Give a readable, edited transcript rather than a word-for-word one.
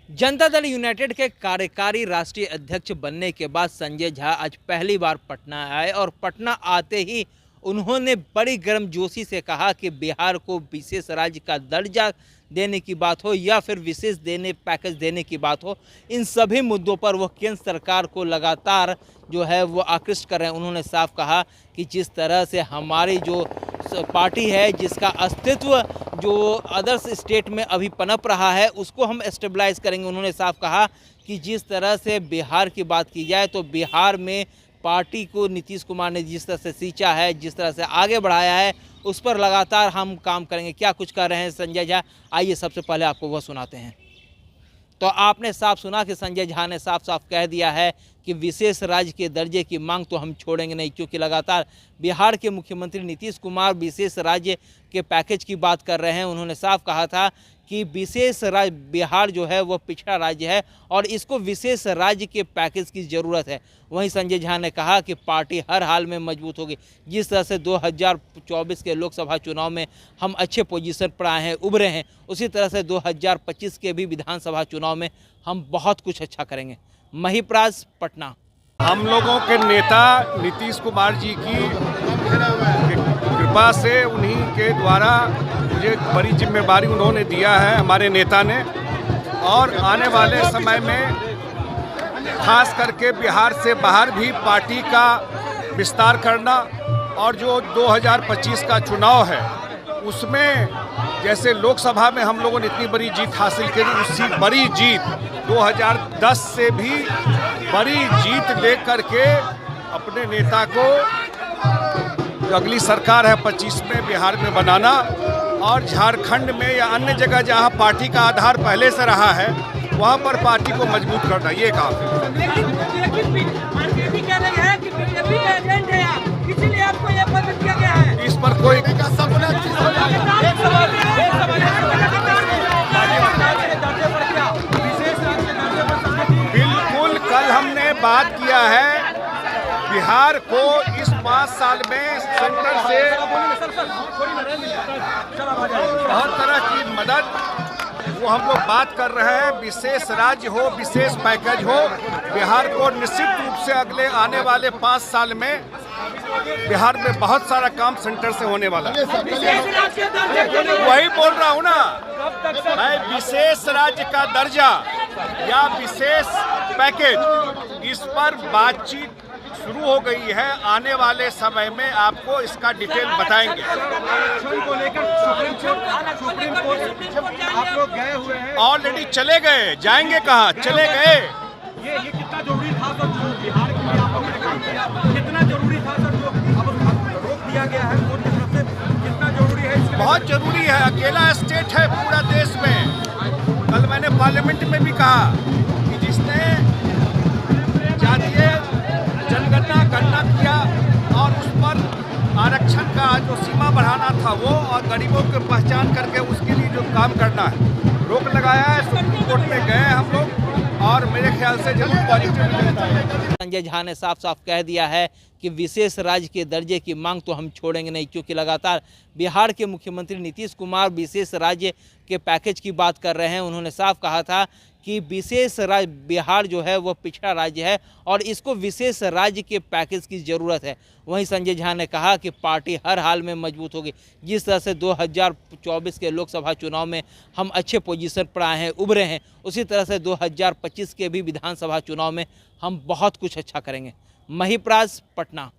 Janata Dal United के कार्यकारी राष्ट्रीय अध्यक्ष बनने के बाद संजय झा आज पहली बार पटना आए और पटना आते ही उन्होंने बड़ी गर्मजोशी से कहा कि बिहार को विशेष राज्य का दर्जा देने की बात हो या फिर विशेष पैकेज देने की बात हो, इन सभी मुद्दों पर वो केंद्र सरकार को लगातार जो है वो आकृष्ट कर रहे हैं। उन्होंने साफ कहा कि जिस तरह से हमारी जो पार्टी है जिसका अस्तित्व जो अदर्स स्टेट में अभी पनप रहा है उसको हम स्टेबलाइज करेंगे। उन्होंने साफ कहा कि जिस तरह से बिहार की बात की जाए तो बिहार में पार्टी को नीतीश कुमार ने जिस तरह से सींचा है, जिस तरह से आगे बढ़ाया है, उस पर लगातार हम काम करेंगे। क्या कुछ कर रहे हैं संजय झा, आइए सबसे पहले आपको वह सुनाते हैं। तो आपने साफ सुना कि संजय झा ने साफ साफ कह दिया है कि विशेष राज्य के दर्जे की मांग तो हम छोड़ेंगे नहीं, क्योंकि लगातार बिहार के मुख्यमंत्री नीतीश कुमार विशेष राज्य के पैकेज की बात कर रहे हैं। उन्होंने साफ कहा था कि विशेष राज्य बिहार जो है वह पिछड़ा राज्य है और इसको विशेष राज्य के पैकेज की ज़रूरत है। वहीं संजय झा ने कहा कि पार्टी हर हाल में मजबूत होगी। जिस तरह से 2024 के लोकसभा चुनाव में हम अच्छे पोजीशन पर आए हैं, उभरे हैं, उसी तरह से 2025 के भी विधानसभा चुनाव में हम बहुत कुछ अच्छा करेंगे। महिप्राज, पटना। हम लोगों के नेता नीतीश कुमार जी की कृपा से, उन्हीं के द्वारा मुझे बड़ी जिम्मेदारी उन्होंने दिया है, हमारे नेता ने। और आने वाले समय में खास करके बिहार से बाहर भी पार्टी का विस्तार करना और जो 2025 का चुनाव है उसमें जैसे लोकसभा में हम लोगों ने इतनी बड़ी जीत हासिल की, उसी बड़ी जीत 2010 से भी बड़ी जीत ले करके अपने नेता को जो अगली सरकार है 25 में बिहार में बनाना और झारखंड में या अन्य जगह जहां पार्टी का आधार पहले से रहा है वहां पर पार्टी को मजबूत करना, ये काम है। इस पर कोई बिल्कुल, कल हमने बात किया है बिहार को इस 5 साल में सेंटर से बहुत तरह की मदद, वो हम लोग बात कर रहे हैं। विशेष राज्य हो, विशेष पैकेज हो, बिहार को निश्चित रूप से अगले आने वाले 5 साल में बिहार में बहुत सारा काम सेंटर से होने वाला है। वही बोल रहा हूँ ना मैं, विशेष राज्य का दर्जा या विशेष पैकेज, इस पर बातचीत शुरू हो गई है। आने वाले समय में आपको इसका डिटेल बताएंगे। आप लोग गए हुए हैं, ऑलरेडी चले गए, जाएंगे कहाँ, चले गए। ये कितना जरूरी था सर, जो बिहार के लिए आप लोगों ने काम किया, कितना जरूरी था सर, जो अब रोक दिया गया है कोर्ट की तरफ से, कितना जरूरी है? बहुत जरूरी है। अकेला स्टेट है पूरा देश में। कल मैंने पार्लियामेंट में भी कहा कि जिसने जातीय जनगणना गणना किया और उस पर आरक्षण का जो सीमा बढ़ाना था वो, और गरीबों की पहचान करके उसके लिए जो काम करना है, रोक लगाया है। सुप्रीम कोर्ट में गए हम लोग और मेरे ख्याल से जरूर पॉजिटिव मिलता है। संजय झा ने साफ साफ कह दिया है कि विशेष राज्य के दर्जे की मांग तो हम छोड़ेंगे नहीं, क्योंकि लगातार बिहार के मुख्यमंत्री नीतीश कुमार विशेष राज्य के पैकेज की बात कर रहे हैं। उन्होंने साफ कहा था कि विशेष राज्य बिहार जो है वह पिछड़ा राज्य है और इसको विशेष राज्य के पैकेज की ज़रूरत है। वहीं संजय झा ने कहा कि पार्टी हर हाल में मजबूत होगी। जिस तरह से 2024 के लोकसभा चुनाव में हम अच्छे पोजीशन पर आए हैं, उभरे हैं, उसी तरह से 2025 के भी विधानसभा चुनाव में हम बहुत कुछ अच्छा करेंगे। महिप्राज, पटना।